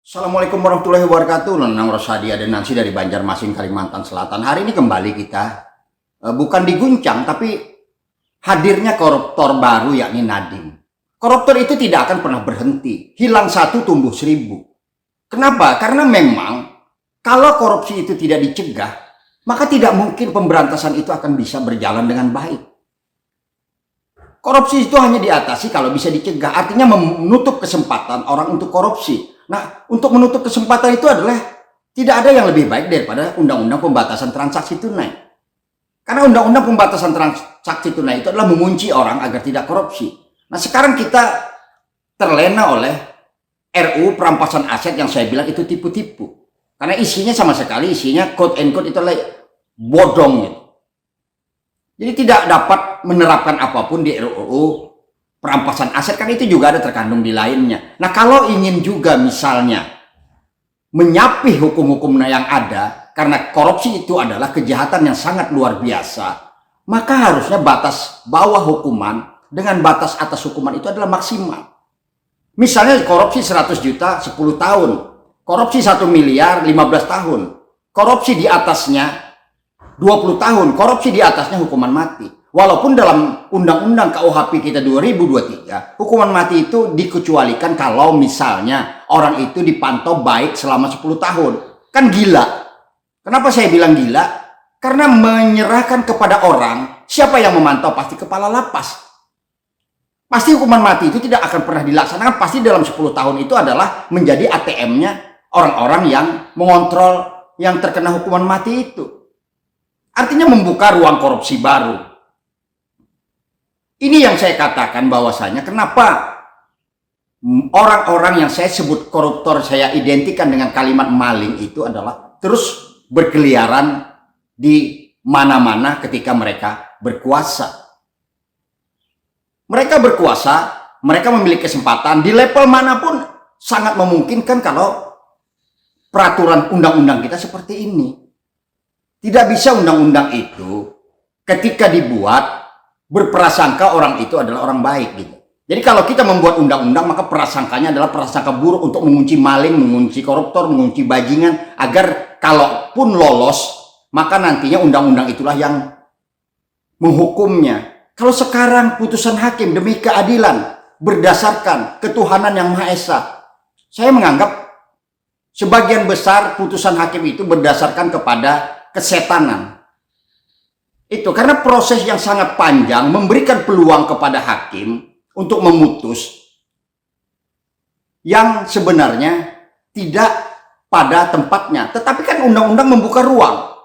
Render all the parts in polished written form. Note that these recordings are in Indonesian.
Assalamualaikum warahmatullahi wabarakatuh. Nenang Rosadi Adenansi dari Banjarmasin, Kalimantan Selatan. Hari ini kembali kita bukan diguncang, tapi hadirnya koruptor baru yakni Nadiem. Koruptor itu tidak akan pernah berhenti. Hilang satu tumbuh seribu. Kenapa? Karena memang kalau korupsi itu tidak dicegah, maka tidak mungkin pemberantasan itu akan bisa berjalan dengan baik. Korupsi itu hanya diatasi kalau bisa dicegah. Artinya menutup kesempatan orang untuk korupsi. Nah, untuk menutup kesempatan itu adalah tidak ada yang lebih baik daripada Undang-Undang Pembatasan Transaksi Tunai. Karena Undang-Undang Pembatasan Transaksi Tunai itu adalah mengunci orang agar tidak korupsi. Nah, sekarang kita terlena oleh RUU perampasan aset yang saya bilang itu tipu-tipu. Karena isinya sama sekali, isinya quote and quote itu adalah bodong gitu. Jadi tidak dapat menerapkan apapun di RUU perampasan aset, kan itu juga ada terkandung di lainnya. Nah, kalau ingin juga misalnya menyapih hukum-hukum yang ada, karena korupsi itu adalah kejahatan yang sangat luar biasa, maka harusnya batas bawah hukuman dengan batas atas hukuman itu adalah maksimal. Misalnya korupsi 100 juta 10 tahun, korupsi 1 miliar 15 tahun, korupsi di atasnya 20 tahun, korupsi di atasnya hukuman mati. Walaupun dalam Undang-Undang KUHP kita 2023, hukuman mati itu dikecualikan kalau misalnya orang itu dipantau baik selama 10 tahun. Kan gila. Kenapa saya bilang gila? Karena menyerahkan kepada orang, siapa yang memantau pasti kepala lapas. Pasti hukuman mati itu tidak akan pernah dilaksanakan. Pasti dalam 10 tahun itu adalah menjadi ATM-nya orang-orang yang mengontrol yang terkena hukuman mati itu. Artinya membuka ruang korupsi baru. Ini yang saya katakan bahwasanya kenapa orang-orang yang saya sebut koruptor, saya identikan dengan kalimat maling itu adalah terus berkeliaran di mana-mana ketika mereka berkuasa. Mereka berkuasa, mereka memiliki kesempatan di level manapun, sangat memungkinkan kalau peraturan undang-undang kita seperti ini. Tidak bisa undang-undang itu ketika dibuat berprasangka orang itu adalah orang baik gitu. Jadi kalau kita membuat undang-undang, maka prasangkanya adalah prasangka buruk untuk mengunci maling, mengunci koruptor, mengunci bajingan, agar kalaupun lolos, maka nantinya undang-undang itulah yang menghukumnya. Kalau sekarang putusan hakim demi keadilan berdasarkan ketuhanan yang Maha Esa, saya menganggap sebagian besar putusan hakim itu berdasarkan kepada kesetanan. Itu karena proses yang sangat panjang memberikan peluang kepada hakim untuk memutus yang sebenarnya tidak pada tempatnya. Tetapi kan undang-undang membuka ruang.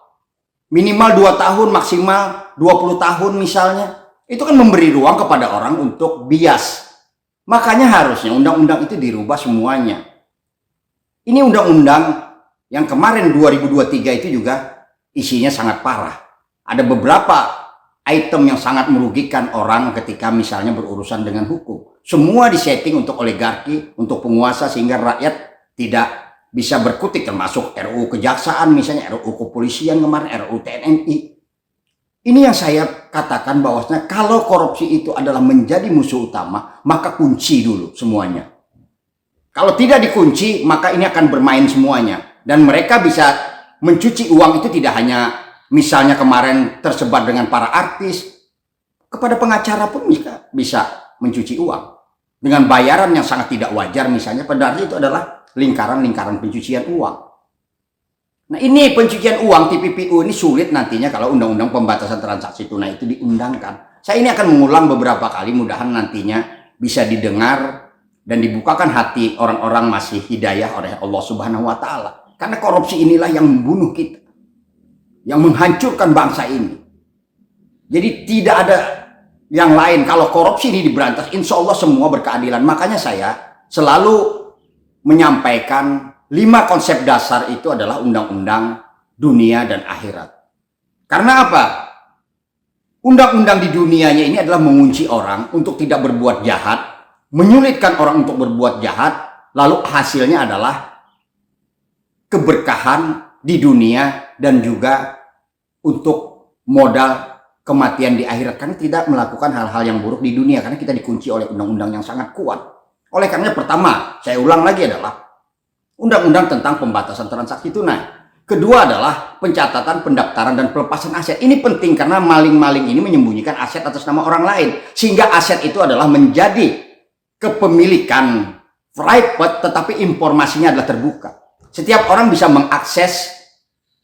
Minimal 2 tahun, maksimal 20 tahun misalnya. Itu kan memberi ruang kepada orang untuk bias. Makanya harusnya undang-undang itu dirubah semuanya. Ini undang-undang yang kemarin 2023 itu juga isinya sangat parah. Ada beberapa item yang sangat merugikan orang ketika misalnya berurusan dengan hukum. Semua disetting untuk oligarki, untuk penguasa, sehingga rakyat tidak bisa berkutik, termasuk RUU Kejaksaan misalnya, RUU Kepolisian kemarin, RUU TNI. Ini yang saya katakan bahwasanya kalau korupsi itu adalah menjadi musuh utama, maka kunci dulu semuanya. Kalau tidak dikunci, maka ini akan bermain semuanya. Dan mereka bisa mencuci uang itu tidak hanya misalnya kemarin tersebar dengan para artis, kepada pengacara pun bisa mencuci uang dengan bayaran yang sangat tidak wajar misalnya, padahal itu adalah lingkaran-lingkaran pencucian uang. Nah, ini pencucian uang TPPU ini sulit nantinya kalau Undang-Undang Pembatasan Transaksi Tunai itu diundangkan. Saya ini akan mengulang beberapa kali, mudahan nantinya bisa didengar dan dibukakan hati orang-orang masih hidayah oleh Allah Subhanahu wa Ta'ala. Karena korupsi inilah yang membunuh kita, yang menghancurkan bangsa ini. Jadi tidak ada yang lain. Kalau korupsi ini diberantas, insya Allah semua berkeadilan. Makanya saya selalu menyampaikan 5 konsep dasar itu adalah undang-undang dunia dan akhirat. Karena apa? Undang-undang di dunianya ini adalah mengunci orang untuk tidak berbuat jahat, menyulitkan orang untuk berbuat jahat, lalu hasilnya adalah keberkahan di dunia dan juga untuk modal kematian di akhirat, karena tidak melakukan hal-hal yang buruk di dunia, karena kita dikunci oleh undang-undang yang sangat kuat. Oleh karena pertama, saya ulang lagi adalah undang-undang tentang pembatasan transaksi tunai. Kedua adalah pencatatan, pendaftaran, dan pelepasan aset. Ini penting karena maling-maling ini menyembunyikan aset atas nama orang lain. Sehingga aset itu adalah menjadi kepemilikan private, tetapi informasinya adalah terbuka. Setiap orang bisa mengakses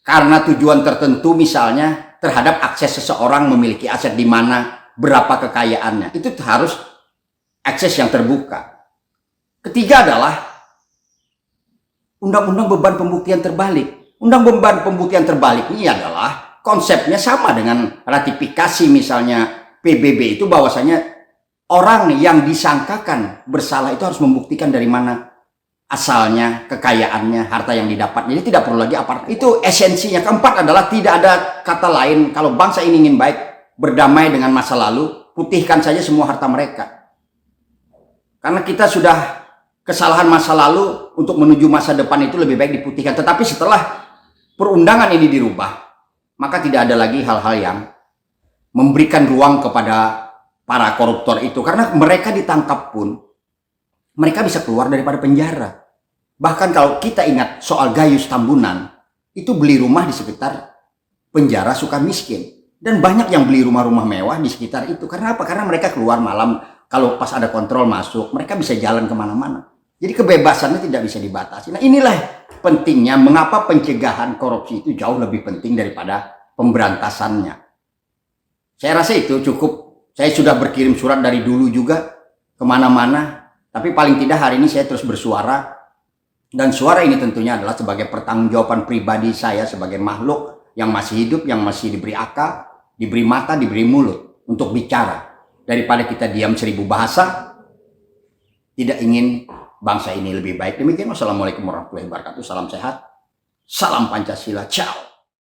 karena tujuan tertentu, misalnya terhadap akses seseorang memiliki aset di mana, berapa kekayaannya. Itu harus akses yang terbuka. Ketiga adalah undang-undang beban pembuktian terbalik. Undang beban pembuktian terbalik ini adalah konsepnya sama dengan ratifikasi misalnya PBB itu, bahwasanya orang yang disangkakan bersalah itu harus membuktikan dari mana asalnya, kekayaannya, harta yang didapat. Jadi tidak perlu lagi aparat. Itu esensinya. Keempat adalah tidak ada kata lain. Kalau bangsa ini ingin baik, berdamai dengan masa lalu, putihkan saja semua harta mereka. Karena kita sudah kesalahan masa lalu, untuk menuju masa depan itu lebih baik diputihkan. Tetapi setelah perundangan ini dirubah, maka tidak ada lagi hal-hal yang memberikan ruang kepada para koruptor itu. Karena mereka ditangkap pun, mereka bisa keluar daripada penjara. Bahkan kalau kita ingat soal Gayus Tambunan, itu beli rumah di sekitar penjara Sukamiskin. Dan banyak yang beli rumah-rumah mewah di sekitar itu. Karena apa? Karena mereka keluar malam, kalau pas ada kontrol masuk, mereka bisa jalan kemana-mana. Jadi kebebasannya tidak bisa dibatasi. Nah, inilah pentingnya mengapa pencegahan korupsi itu jauh lebih penting daripada pemberantasannya. Saya rasa itu cukup. Saya sudah berkirim surat dari dulu juga kemana-mana. Tapi paling tidak hari ini saya terus bersuara. Dan suara ini tentunya adalah sebagai pertanggungjawaban pribadi saya sebagai makhluk yang masih hidup, yang masih diberi akal, diberi mata, diberi mulut untuk bicara. Daripada kita diam 1000 bahasa, tidak ingin bangsa ini lebih baik. Demikian, wassalamualaikum warahmatullahi wabarakatuh. Salam sehat, salam Pancasila, ciao.